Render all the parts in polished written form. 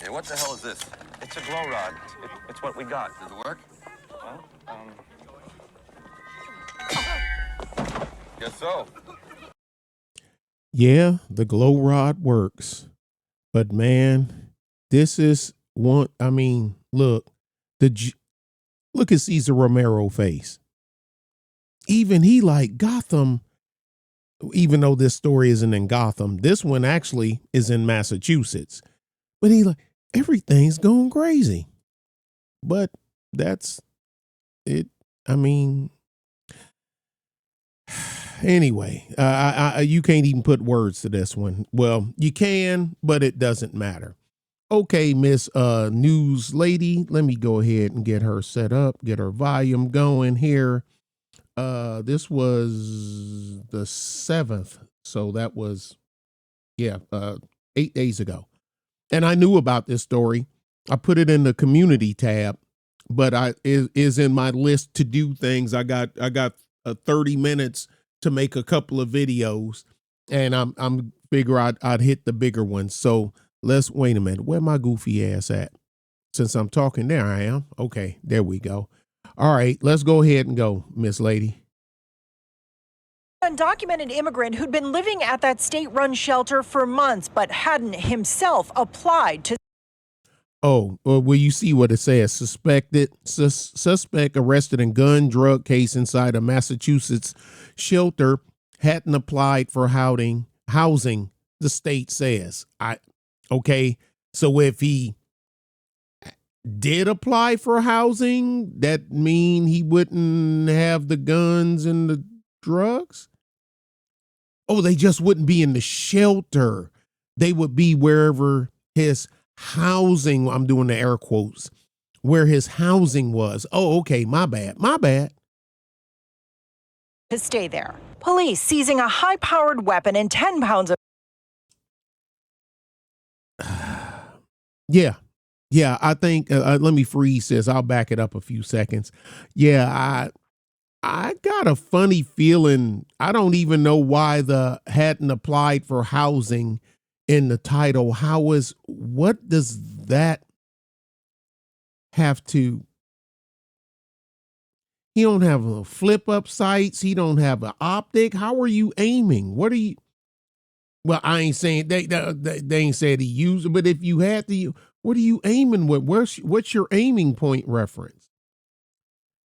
Hey, what the hell is this? It's a glow rod. It's what we got. Does it work? Well, Guess so. Yeah, the glow rod works. But man, this is one. I mean, look, look at Cesar Romero face. Even he like Gotham, even though this story isn't in Gotham, this one actually is in Massachusetts. But he like, everything's going crazy. But that's it. I mean, anyway, you can't even put words to this one. Well, you can, but it doesn't matter. Okay, Miss News Lady, let me go ahead and get her set up, get her volume going here. This was the 7th, so that was 8 days ago. And I knew about this story. I put it in the community tab, but is in my list to do things. I got 30 minutes to make a couple of videos, and I'm figure I'd hit the bigger ones. So let's wait a minute. Where my goofy ass at? Since I'm talking, there I am. Okay, there we go. All right, let's go ahead and go, Miss Lady. Undocumented immigrant who'd been living at that state-run shelter for months but hadn't himself applied to. Oh, well, you see what it says? Suspect arrested in gun drug case inside a Massachusetts shelter hadn't applied for housing. The state says. Okay. So if he did apply for housing, that mean he wouldn't have the guns and the drugs? Oh, they just wouldn't be in the shelter. They would be wherever his housing, I'm doing the air quotes, where his housing was. Oh, okay, my bad. To stay there. Police seizing a high-powered weapon and 10 pounds of. Yeah, I think, let me freeze this. I'll back it up a few seconds. Yeah, I got a funny feeling. I don't even know why the hadn't applied for housing in the title. What does that have to? He don't have a flip up sights. He don't have an optic. How are you aiming? What are you? Well, I ain't saying they ain't said he used it, but if you had to, what are you aiming with? What's your aiming point reference?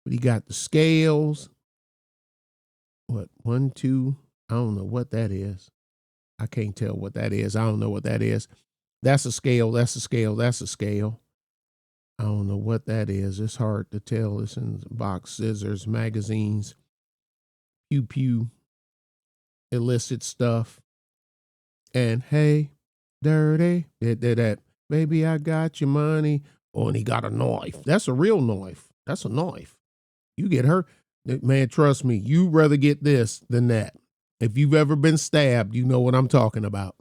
But he got the scales. What, 1, 2? I don't know what that is. I can't tell what that is. I don't know what that is. That's a scale. That's a scale. That's a scale. I don't know what that is. It's hard to tell. It's in box, scissors, magazines, pew, illicit stuff. And hey, dirty, that, baby, I got your money. Oh, and he got a knife. That's a real knife. That's a knife. You get hurt. Man, trust me, you'd rather get this than that. If you've ever been stabbed, you know what I'm talking about.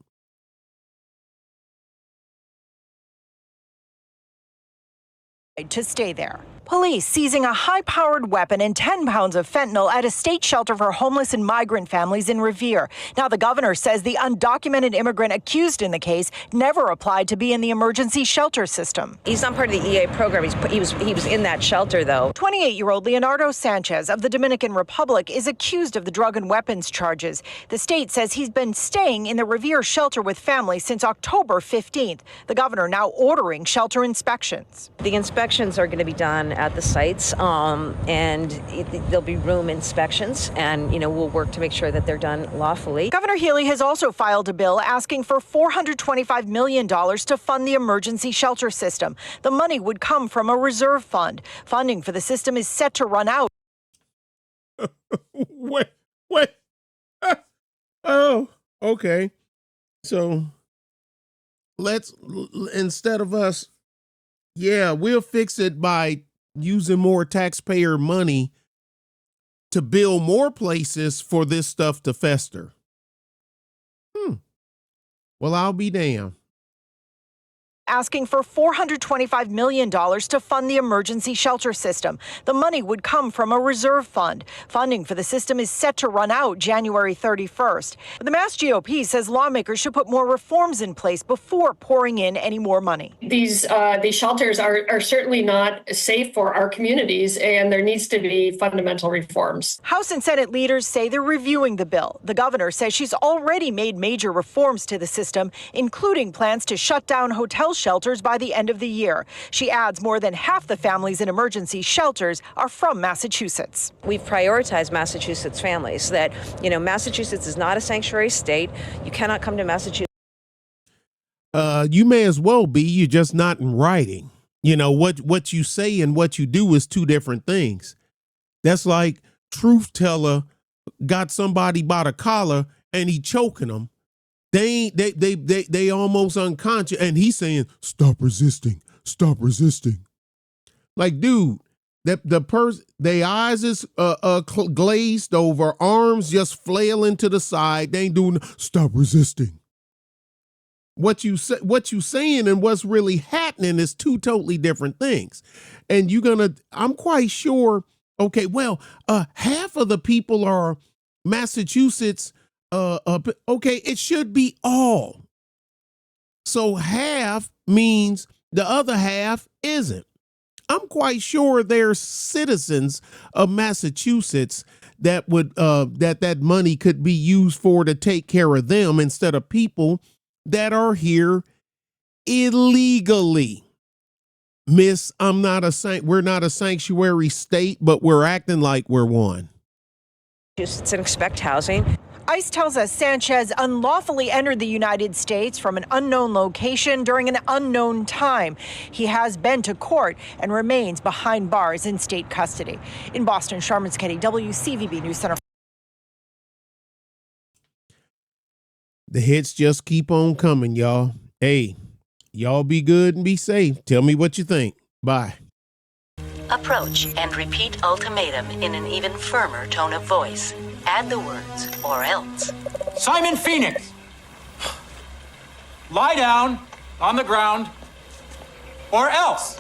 To stay there. Police seizing a high-powered weapon and 10 pounds of fentanyl at a state shelter for homeless and migrant families in Revere. Now, the governor says the undocumented immigrant accused in the case never applied to be in the emergency shelter system. He's not part of the EA program. He was in that shelter, though. 28-year-old Leonardo Sanchez of the Dominican Republic is accused of the drug and weapons charges. The state says he's been staying in the Revere shelter with family since October 15th. The governor now ordering shelter inspections. The inspections are going to be done at the sites, and there'll be room inspections, and we'll work to make sure that they're done lawfully. Governor Healy has also filed a bill asking for $425 million to fund the emergency shelter system. The money would come from a reserve fund. Funding for the system is set to run out. Wait. Oh, okay. So instead of us, we'll fix it by using more taxpayer money to build more places for this stuff to fester. Well, I'll be damned. asking for $425 million to fund the emergency shelter system. The money would come from a reserve fund. Funding for the system is set to run out January 31st. The Mass GOP says lawmakers should put more reforms in place before pouring in any more money. These shelters are certainly not safe for our communities, and there needs to be fundamental reforms. House and Senate leaders say they're reviewing the bill. The governor says she's already made major reforms to the system, including plans to shut down hotel shelters by the end of the year. She adds more than half the families in emergency shelters are from Massachusetts. We've prioritized Massachusetts families, that, Massachusetts is not a sanctuary state. You cannot come to Massachusetts. You may as well be. You're just not in writing. What you say and what you do is two different things. That's like truth teller got somebody by the collar and he choking them. They almost unconscious, and he's saying, stop resisting, stop resisting. Like, dude, their eyes is glazed over, arms just flailing to the side. They ain't doing, stop resisting. What you saying and what's really happening is two totally different things. And I'm quite sure, okay, well, half of the people are Massachusetts. Okay, it should be all. So half means the other half isn't. I'm quite sure there's citizens of Massachusetts that would that money could be used for to take care of them instead of people that are here illegally. Miss, we're not a sanctuary state, but we're acting like we're one. And expect housing. ICE tells us Sanchez unlawfully entered the United States from an unknown location during an unknown time. He has been to court and remains behind bars in state custody. In Boston, Sharman Sketty, WCVB News Center. The hits just keep on coming, y'all. Hey, y'all be good and be safe. Tell me what you think. Bye. Approach and repeat ultimatum in an even firmer tone of voice. Add the words, or else. Simon Phoenix! Lie down on the ground, or else!